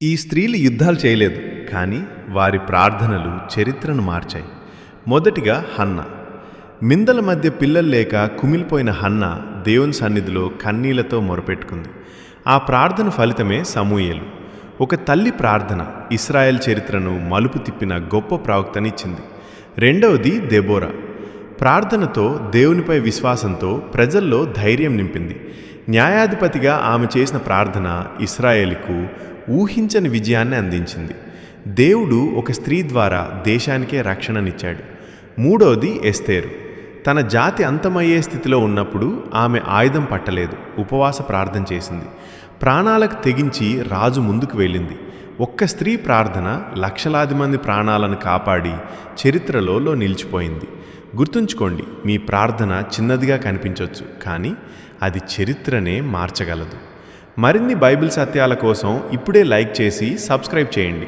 ఈ స్త్రీలు యుద్ధాలు చేయలేదు, కానీ వారి ప్రార్థనలు చరిత్రను మార్చాయి. మొదటిగా హన్న. మిందల మధ్య పిల్లలు లేక కుమిలిపోయిన హన్న దేవుని సన్నిధిలో కన్నీళ్లతో మొరపెట్టుకుంది. ఆ ప్రార్థన ఫలితమే సమూయేలు. ఒక తల్లి ప్రార్థన ఇశ్రాయేల్ చరిత్రను మలుపు తిప్పిన గొప్ప ప్రవక్తనిచ్చింది. రెండవది దెబోరా. ప్రార్థనతో, దేవునిపై విశ్వాసంతో ప్రజల్లో ధైర్యం నింపింది. న్యాయాధిపతిగా ఆమె చేసిన ప్రార్థన ఇశ్రాయేలుకు ఊహించని విజయాన్ని అందించింది. దేవుడు ఒక స్త్రీ ద్వారా దేశానికే రక్షణనిచ్చాడు. మూడవది ఎస్తేరు. తన జాతి అంతమయ్యే స్థితిలో ఉన్నప్పుడు ఆమె ఆయుధం పట్టలేదు, ఉపవాస ప్రార్థన చేసింది. ప్రాణాలకు తెగించి రాజు ముందుకు వెళ్ళింది. ఒక్క స్త్రీ ప్రార్థన లక్షలాది మంది ప్రాణాలను కాపాడి చరిత్రలో నిలిచిపోయింది. గుర్తుంచుకోండి, మీ ప్రార్థన చిన్నదిగా కనిపించవచ్చు, కానీ అది చరిత్రనే మార్చగలదు. మరిన్ని బైబిల్ సత్యాల కోసం ఇప్పుడే లైక్ చేసి సబ్స్క్రైబ్ చేయండి.